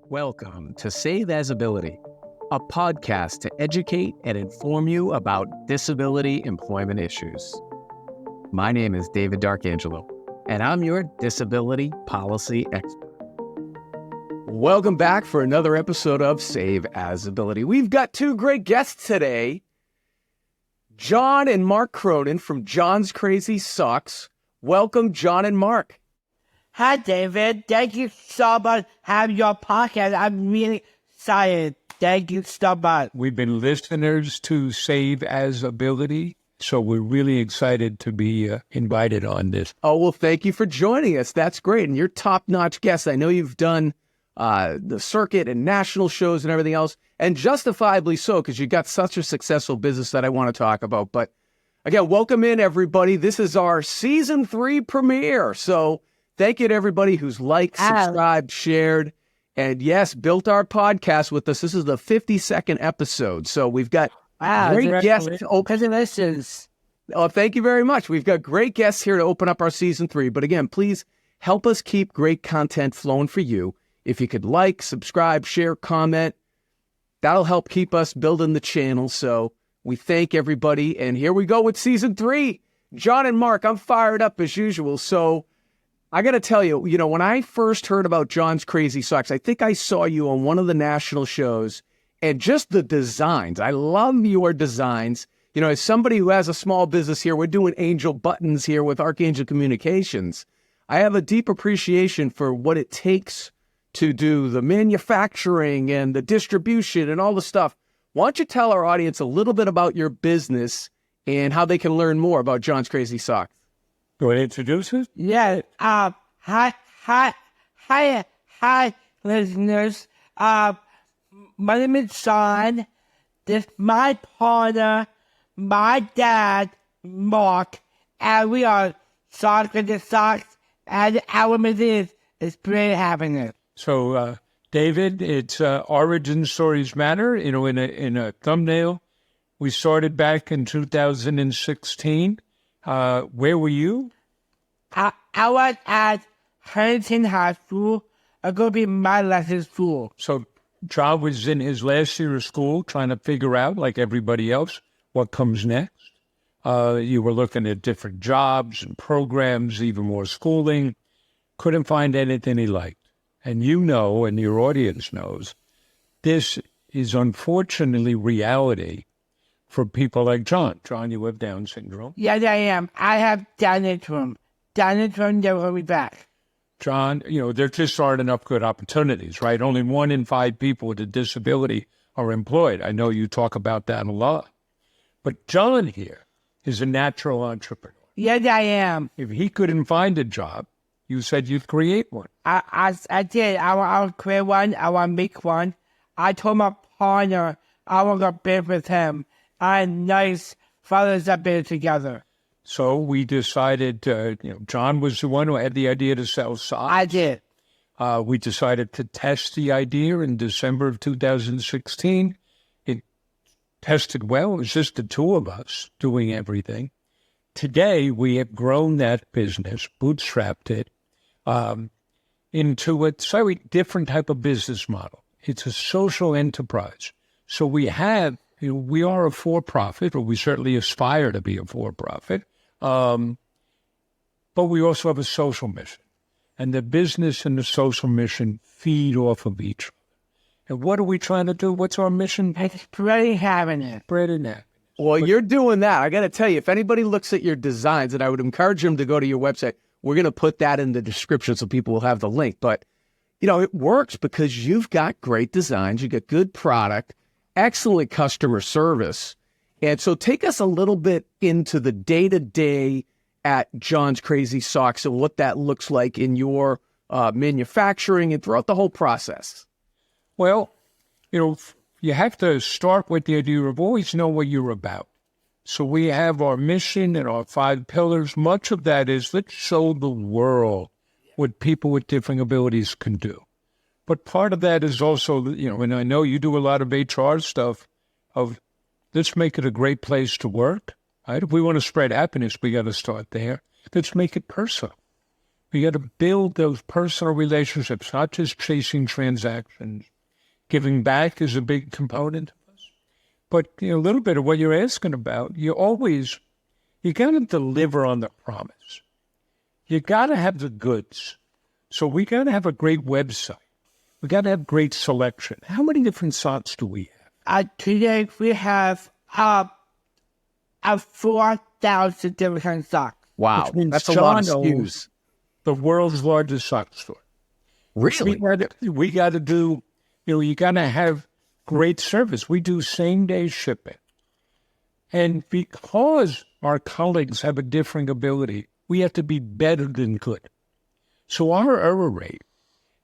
Welcome to Save As Ability, a podcast to educate and inform you about disability employment issues. My name is David D'Arcangelo, and I'm your disability policy expert. Welcome back for another episode of Save As Ability. We've got two great guests today, John and Mark Cronin from John's Crazy Socks. Welcome, John and Mark. Hi, David. Thank you so much for having your podcast. I'm really excited. Thank you so much. We've been listeners to Save As Ability, so we're really excited to be invited on this. Oh, well, thank you for joining us. That's great. And you're top-notch guests. I know you've done the circuit and national shows and everything else, and justifiably so, because you got such a successful business that I want to talk about. But again, welcome in, everybody. This is our season 3 premiere. So thank you to everybody who's liked, subscribed, shared, and yes, built our podcast with us. This is the 52nd episode. So we've got great guests. Congratulations. Oh, thank you very much. We've got great guests here to open up our season 3. But again, please help us keep great content flowing for you. If you could like, subscribe, share, comment, that'll help keep us building the channel. So we thank everybody. And here we go with season 3. John and Mark, I'm fired up as usual. So I got to tell you, when I first heard about John's Crazy Socks, I think I saw you on one of the national shows, and just the designs. I love your designs. As somebody who has a small business here, we're doing angel buttons here with Archangel Communications. I have a deep appreciation for what it takes to do the manufacturing and the distribution and all the stuff. Why don't you tell our audience a little bit about your business and how they can learn more about John's Crazy Socks? Do I introduce it? Yeah. Hi, listeners. My name is John. This is my partner, my dad, Mark, and we are Socks with the Socks, and our business is pretty having it. So, David, it's Origin Stories Matter. In a thumbnail, we started back in 2016. Where were you? I was at Huntington High School. I'm going to be my last school. So John was in his last year of school trying to figure out, like everybody else, what comes next. You were looking at different jobs and programs, even more schooling. Couldn't find anything he liked. And and your audience knows, this is unfortunately reality for people like John. John, you have Down syndrome. Yes, I am. I have Down syndrome. Down syndrome, they will be back. John, there just aren't enough good opportunities, right? Only 1 in 5 people with a disability are employed. I know you talk about that a lot. But John here is a natural entrepreneur. Yes, I am. If he couldn't find a job, you said you'd create one. I did. I will create one. I will make one. I told my partner I will go big with him. And nice fathers that been together. So we decided, John was the one who had the idea to sell socks. I did. We decided to test the idea in December of 2016. It tested well. It was just the two of us doing everything. Today, we have grown that business, bootstrapped it, into a slightly different type of business model. It's a social enterprise. So we have, we are a for-profit, or we certainly aspire to be a for-profit, but we also have a social mission. And the business and the social mission feed off of each other. And what are we trying to do? What's our mission? Spreading happiness. Spreading happiness. Well, you're doing that. I got to tell you, if anybody looks at your designs, and I would encourage them to go to your website, we're going to put that in the description so people will have the link. But, it works because you've got great designs, you got good product, excellent customer service. And so take us a little bit into the day-to-day at John's Crazy Socks and what that looks like in your manufacturing and throughout the whole process. Well, you have to start with the idea of always know what you're about. So we have our mission and our 5 pillars. Much of that is let's show the world what people with different abilities can do. But part of that is also, and I know you do a lot of HR stuff, of let's make it a great place to work. Right? If we want to spread happiness, we got to start there. Let's make it personal. We got to build those personal relationships, not just chasing transactions. Giving back is a big component of us. But a little bit of what you're asking about, you got to deliver on the promise. You got to have the goods. So we got to have a great website. We got to have great selection. How many different socks do we have? Today we have 4,000 different socks. Wow, Which means that's a lot of John SKUs. owns the world's largest sock store. Really? We got to do, you got to have great service. We do same-day shipping. And because our colleagues have a differing ability, we have to be better than good. So our error rate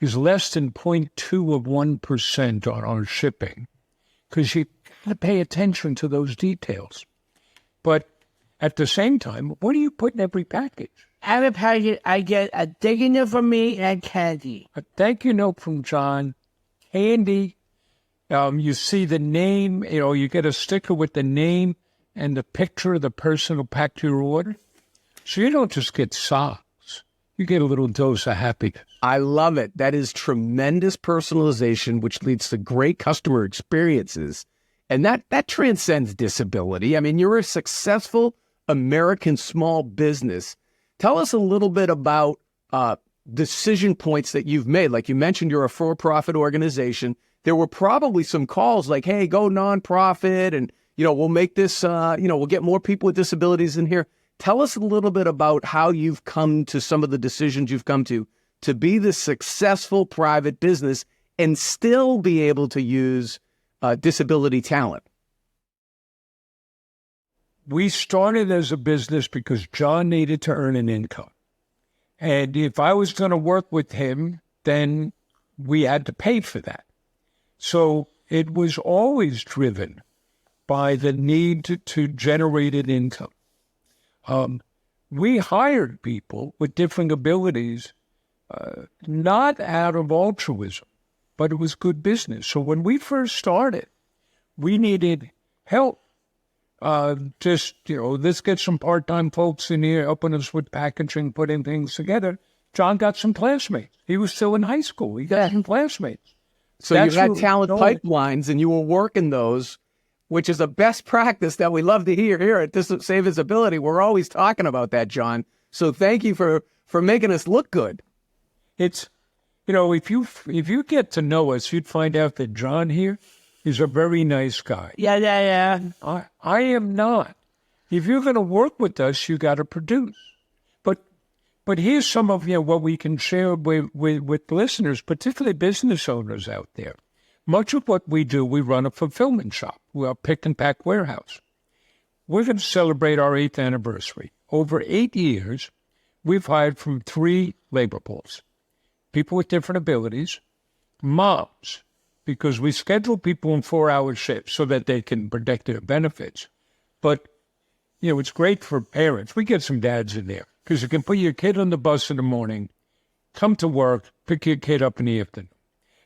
is less than 0.2 of 1% on our shipping, because you got to pay attention to those details. But at the same time, what do you put in every package? Every package, I get a thank you from me and candy. A thank you note from John, candy. You see the name, you get a sticker with the name and the picture of the person who packed your order. So you don't just get socks. You get a little dose of happiness. I love it. That is tremendous personalization, which leads to great customer experiences. And that transcends disability. I mean, you're a successful American small business. Tell us a little bit about decision points that you've made. Like you mentioned, you're a for-profit organization. There were probably some calls like, hey, go nonprofit and, we'll make this, we'll get more people with disabilities in here. Tell us a little bit about how you've come to some of the decisions you've come to be the successful private business and still be able to use disability talent. We started as a business because John needed to earn an income. And if I was going to work with him, then we had to pay for that. So it was always driven by the need to generate an income. We hired people with different abilities, not out of altruism, but it was good business. So when we first started, we needed help. Let's get some part-time folks in here, helping us with packaging, putting things together. John got some classmates. He was still in high school. He got some classmates. So you had talent pipelines and you were working those, which is a best practice that we love to hear here at Save Visibility. We're always talking about that, John. So thank you for making us look good. It's, if you get to know us, you'd find out that John here is a very nice guy. Yeah. I am not. If you're going to work with us, you got to produce. But here's some of what we can share with listeners, particularly business owners out there. Much of what we do, we run a fulfillment shop. We're a pick and pack warehouse. We're going to celebrate our 8th anniversary. Over 8 years, we've hired from 3 labor pools. People with different abilities, moms, because we schedule people in 4-hour shifts so that they can protect their benefits. But, it's great for parents. We get some dads in there because you can put your kid on the bus in the morning, come to work, pick your kid up in the afternoon.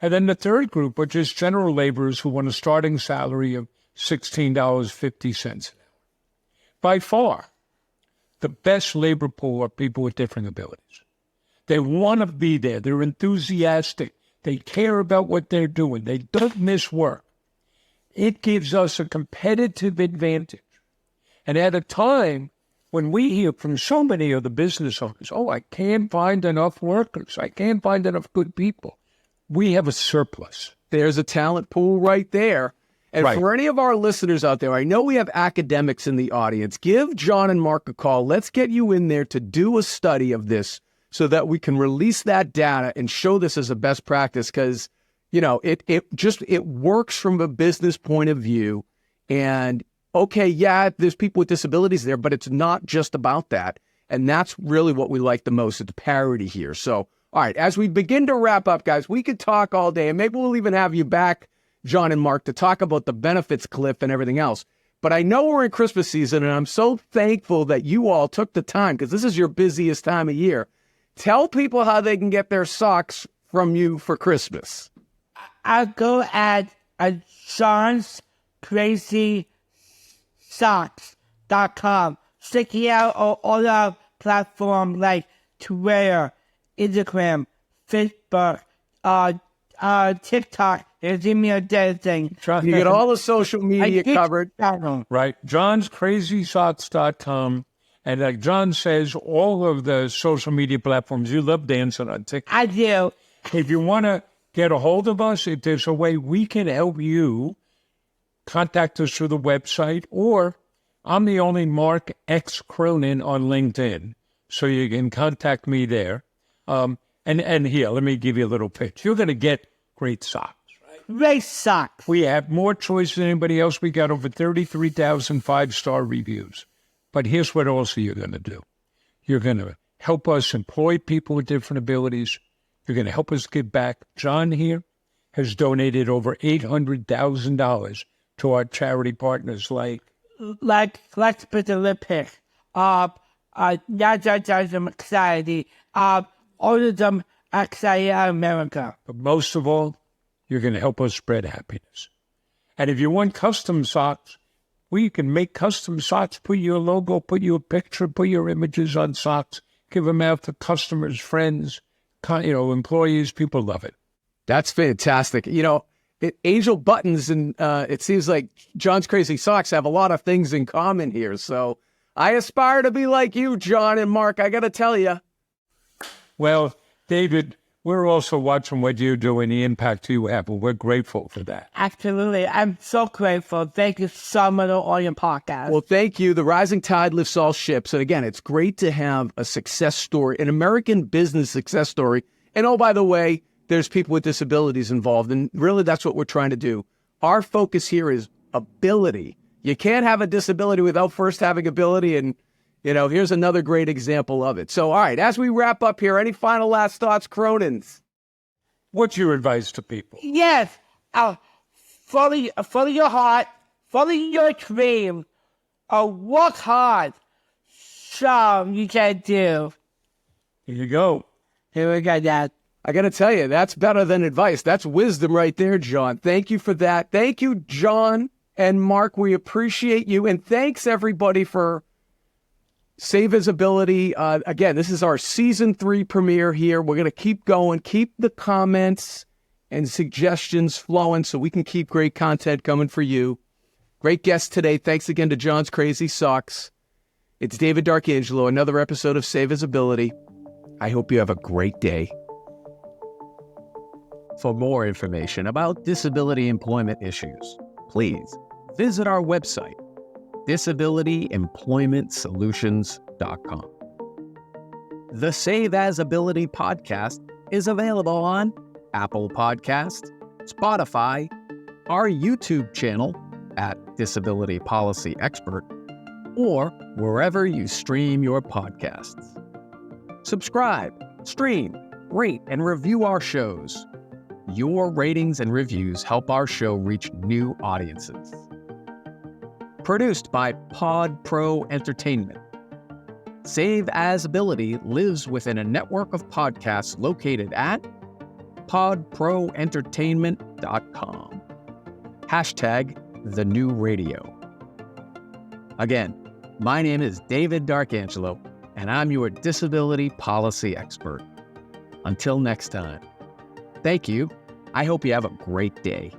And then the third group are just general laborers who want a starting salary of $16.50 an hour. By far, the best labor pool are people with different abilities. They want to be there. They're enthusiastic. They care about what they're doing. They don't miss work. It gives us a competitive advantage. And at a time when we hear from so many of the business owners, I can't find enough workers. I can't find enough good people. We have a surplus. There's a talent pool right there. And for any of our listeners out there, I know we have academics in the audience. Give John and Mark a call. Let's get you in there to do a study of this so that we can release that data and show this as a best practice because, it works from a business point of view. And, there's people with disabilities there, but it's not just about that. And that's really what we like the most, is the parity here. So, all right, as we begin to wrap up, guys, we could talk all day, and maybe we'll even have you back, John and Mark, to talk about the benefits cliff and everything else. But I know we're in Christmas season, and I'm so thankful that you all took the time, because this is your busiest time of year. Tell people how they can get their socks from you for Christmas. I'll go at johnscrazysocks.com. Check it out on all our platforms like Twitter, Instagram, Facebook, TikTok. There's even a dead thing. You get all the social media covered. Right. John'sCrazySocks.com. And like John says, all of the social media platforms, you love dancing on TikTok. I do. If you want to get a hold of us, if there's a way we can help you, contact us through the website, or I'm the only Mark X Cronin on LinkedIn, so you can contact me there. And here, let me give you a little pitch. You're going to get great socks. Great socks. We have more choice than anybody else. We got over 33,000 five-star reviews. But here's what also you're going to do. You're going to help us employ people with different abilities. You're going to help us give back. John here has donated over $800,000 to our charity partners like Special Olympics, National Society, Autism Society of America. But most of all, you're going to help us spread happiness. And if you want custom socks, we can make custom socks, put your logo, put your picture, put your images on socks, give them out to customers, friends, employees. People love it. That's fantastic. Angel Buttons and it seems like John's Crazy Socks have a lot of things in common here. So I aspire to be like you, John and Mark. I got to tell you. Well, David, we're also watching what you do and the impact you have, and we're grateful for that. Absolutely. I'm so grateful. Thank you so much on your podcast. Well, thank you. The rising tide lifts all ships. And again, it's great to have a success story, an American business success story. And oh, by the way, there's people with disabilities involved. And really, that's what we're trying to do. Our focus here is ability. You can't have a disability without first having ability. And, here's another great example of it. So, all right, as we wrap up here, any final last thoughts, Cronins? What's your advice to people? Yes. Follow your heart. Follow your dream. Work hard. So you can do. Here you go. Here we go, Dad. I got to tell you, that's better than advice. That's wisdom right there, John. Thank you for that. Thank you, John and Mark. We appreciate you. And thanks, everybody, for Save Visibility. Again, this is our Season 3 premiere here. We're going to keep going. Keep the comments and suggestions flowing so we can keep great content coming for you. Great guest today. Thanks again to John's Crazy Socks. It's David D'Arcangelo, another episode of Save Visibility. I hope you have a great day. For more information about disability employment issues, please visit our website, disabilityemploymentsolutions.com. The Save As Ability podcast is available on Apple Podcast, Spotify, our YouTube channel at Disability Policy Expert, or wherever you stream your podcasts. Subscribe, stream, rate, and review our shows. Your ratings and reviews help our show reach new audiences. Produced by Pod Pro Entertainment. Save As Ability lives within a network of podcasts located at podproentertainment.com. #TheNewRadio. Again, my name is David D'Arcangelo, and I'm your disability policy expert. Until next time, thank you. I hope you have a great day.